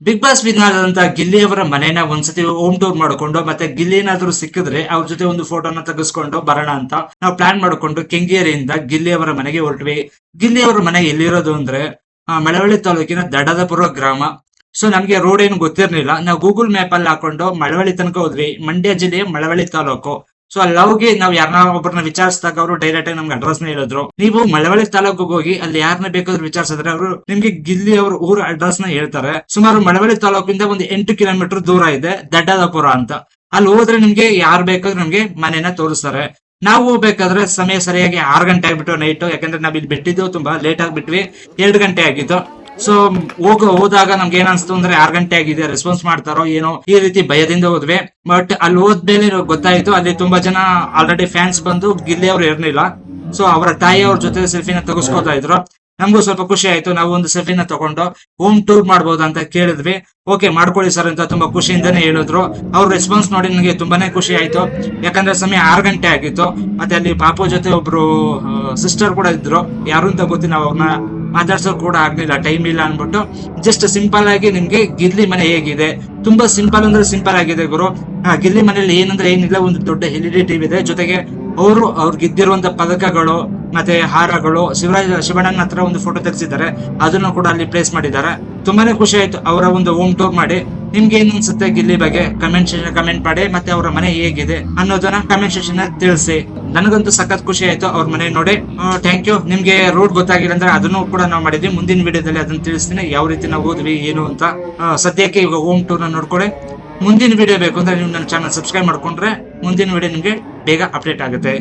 Big boss win ಆದಂತ ಗಿಲ್ಲಿ ಅವರ ಮನೇನ ಒಂದ್ಸತಿ ಹೋಮ್ ಟೂರ್ ಮಾಡ್ಕೊಂಡು ಮತ್ತೆ ಗಿಲ್ಲಿ ಏನಾದ್ರು ಸಿಕ್ಕಿದ್ರೆ ಅವ್ರ ಜೊತೆ ಒಂದು ಫೋಟೋನ ತೆಗೆಸ್ಕೊಂಡು ಬರೋಣ ಅಂತ ನಾವು ಪ್ಲಾನ್ ಮಾಡ್ಕೊಂಡು ಕೆಂಗೇರಿಯಿಂದ ಗಿಲ್ಲಿ ಅವರ ಮನೆಗೆ ಹೊರಟ್ವಿ. ಗಿಲ್ಲಿ ಅವರ ಮನೆ ಎಲ್ಲಿರೋದು ಅಂದ್ರೆ ಮಳವಳ್ಳಿ ತಾಲೂಕಿನ ದಡದಪುರ ಗ್ರಾಮ. ಸೊ ನಮ್ಗೆ ರೋಡ್ ಏನು ಗೊತ್ತಿರ್ಲಿಲ್ಲ. ನಾವು ಗೂಗಲ್ ಮ್ಯಾಪ್ ಅಲ್ಲಿ ಹಾಕೊಂಡು ಮಳವಳ್ಳಿ ತನಕ ಹೋದ್ವಿ. ಮಂಡ್ಯ ಜಿಲ್ಲೆಯ ಮಳವಳ್ಳಿ ತಾಲೂಕು. ಸೊ ಅಲ್ಲಿ ಲವ್ಗೆ ನಾವ್ ಯಾರನ್ನ ಒಬ್ಬರನ್ನ ವಿಚಾರಿಸಿದಾಗ ಅವರು ಡೈರೆಕ್ಟ್ ಆಗಿ ನಮ್ಗೆ ಅಡ್ರೆಸ್ ನ ಹೇಳಿದ್ರು. ನೀವು ಮಳವಳ್ಳಿ ತಾಲೂಕಿಗೆ ಹೋಗಿ ಅಲ್ಲಿ ಯಾರನ್ನ ಬೇಕಾದ್ರೂ ವಿಚಾರಿಸಿದ್ರೆ ಅವರು ನಿಮ್ಗೆ ಗಿಲ್ಲಿ ಅವ್ರ ಊರ ಅಡ್ರೆಸ್ ನ ಹೇಳ್ತಾರೆ. ಸುಮಾರು ಮಳವಳ್ಳಿ ತಾಲೂಕಿಂದ ಒಂದು 8 ಕಿಲೋಮೀಟರ್ ದೂರ ಇದೆ ದಡ್ಡದಪುರ ಅಂತ. ಅಲ್ಲಿ ಹೋದ್ರೆ ನಿಮ್ಗೆ ಯಾರು ಬೇಕಾದ್ರೂ ನಮ್ಗೆ ಮನೆನ ತೋರಿಸ್ತಾರೆ. ನಾವು ಹೋಗ್ಬೇಕಾದ್ರೆ ಸಮಯ ಸರಿಯಾಗಿ 6 ಗಂಟೆ ಆಗ್ಬಿಟ್ಟು ನೈಟ್. ಯಾಕಂದ್ರೆ ನಾವ್ ಇಲ್ಲಿ ಬಿಟ್ಟಿದ್ದು ತುಂಬಾ ಲೇಟ್ ಆಗ್ಬಿಟ್ವಿ, 2 ಗಂಟೆ ಆಗಿತ್ತು. ಸೊ ಹೋದಾಗ ನಮ್ಗೆ ಏನ್ ಅನ್ಸ್ತು ಅಂದ್ರೆ 6 ಗಂಟೆ ಆಗಿದೆ, ರೆಸ್ಪಾನ್ಸ್ ಮಾಡ್ತಾರೋ ಏನೋ ಈ ರೀತಿ ಭಯದಿಂದ ಹೋದ್ವಿ. ಬಟ್ ಅಲ್ಲಿ ಹೋದ್ಮೇಲೆ ಗೊತ್ತಾಯ್ತು ಅಲ್ಲಿ ತುಂಬಾ ಜನ ಆಲ್ರೆಡಿ ಫ್ಯಾನ್ಸ್ ಬಂದು ಗಿಲ್ಲಿ ಅವ್ರು ಇರ್ಲಿಲ್ಲ. ಸೊ ಅವರ ತಾಯಿ ಅವ್ರ ಜೊತೆ ಸೆಲ್ಫಿನ ತೆಗೆಸ್ಕೊತಾ ಇದ್ರು. ನಮಗೂ ಸ್ವಲ್ಪ ಖುಷಿ ಆಯ್ತು. ನಾವು ಒಂದು ಸೆಲ್ಫಿನ ತಗೊಂಡು ಹೋಮ್ ಟೂರ್ ಮಾಡ್ಬೋದು ಅಂತ ಕೇಳಿದ್ವಿ. ಓಕೆ ಮಾಡ್ಕೊಳ್ಳಿ ಸರ್ ಅಂತ ತುಂಬಾ ಖುಷಿಯಿಂದಾನೇ ಹೇಳಿದ್ರು. ಅವ್ರ ರೆಸ್ಪಾನ್ಸ್ ನೋಡಿ ನನಗೆ ತುಂಬಾನೇ ಖುಷಿ ಆಯ್ತು. ಯಾಕಂದ್ರೆ ಸಮಯ 6 ಗಂಟೆ ಆಗಿತ್ತು. ಮತ್ತೆ ಅಲ್ಲಿ ಪಾಪು ಜೊತೆ ಒಬ್ರು ಸಿಸ್ಟರ್ ಕೂಡ ಇದ್ರು. ಯಾರು ಅಂತ ಗೊತ್ತಿಲ್ಲ, ಅವ್ರನ್ನ ಮಾತಾಡ್ಸೋಕ್ ಕೂಡ ಆಗ್ಲಿಲ್ಲ, ಟೈಮ್ ಇಲ್ಲ ಅನ್ಬಿಟ್ಟು ಜಸ್ಟ್ ಸಿಂಪಲ್ ಆಗಿ ನಿಮ್ಗೆ ಗಿಲ್ಲಿ ಮನೆ ಹೇಗಿದೆ, ತುಂಬಾ ಸಿಂಪಲ್ ಅಂದ್ರೆ ಸಿಂಪಲ್ ಆಗಿದೆ ಗುರು. ಗಿಲ್ಲಿ ಮನೇಲಿ ಏನಂದ್ರೆ ಏನಿಲ್ಲ, ಒಂದು ದೊಡ್ಡ LED ಟಿವಿ ಇದೆ. ಜೊತೆಗೆ ಅವ್ರು ಗೆದ್ದಿರುವಂತ ಪದಕಗಳು ಮತ್ತೆ ಹಾರಗಳು, ಶಿವಣ್ಣನ ಹತ್ರ ಒಂದು ಫೋಟೋ ತೆಗೆಸಿದ್ದಾರೆ, ಅದನ್ನು ಕೂಡ ಅಲ್ಲಿ ಪ್ಲೇಸ್ ಮಾಡಿದ್ದಾರೆ. ತುಂಬಾನೇ ಖುಷಿ ಆಯ್ತು ಅವರ ಒಂದು ಹೋಮ್ ಟೂರ್ ಮಾಡಿ. ನಿಮ್ಗೆ ಏನ್ ಅನ್ಸುತ್ತೆ ಗಿಲ್ಲಿ ಬಗ್ಗೆ ಕಮೆಂಟ್ ಮಾಡಿ. ಮತ್ತೆ ಅವರ ಮನೆ ಹೇಗಿದೆ ಅನ್ನೋದನ್ನ ಕಮೆಂಟ್ ಸೆಕ್ಷನ್ ತಿಳಿಸಿ. ನನಗಂತೂ ಸಖತ್ ಖುಷಿ ಆಯ್ತು ಅವ್ರ ಮನೆ ನೋಡಿ. Thank you. ನಿಮ್ಗೆ ರೂಟ್ ಗೊತ್ತಾಗಿಲ್ಲ ಅಂದ್ರೆ ಅದನ್ನು ಕೂಡ ನಾವು ಮಾಡಿದ್ವಿ. ಮುಂದಿನ ವಿಡಿಯೋದಲ್ಲಿ ಅದನ್ನ ತಿಳಿಸ್ತೀನಿ, ಯಾವ ರೀತಿ ನಾವು ಹೋದ್ವಿ ಏನು ಅಂತ. ಸದ್ಯಕ್ಕೆ ಈಗ ಹೋಮ್ ಟೂರ್ ನ ನೋಡ್ಕೊಳ್ಳಿ. ಮುಂದಿನ ವಿಡಿಯೋ ಬೇಕು ಅಂದ್ರೆ ನೀವು ನನ್ನ ಚಾನಲ್ ಸಬ್ಸ್ಕ್ರೈಬ್ ಮಾಡ್ಕೊಂಡ್ರೆ ಮುಂದಿನ ವಿಡಿಯೋ ನಿಮ್ಗೆ ಬೇಗ ಅಪ್ಡೇಟ್ ಆಗುತ್ತೆ.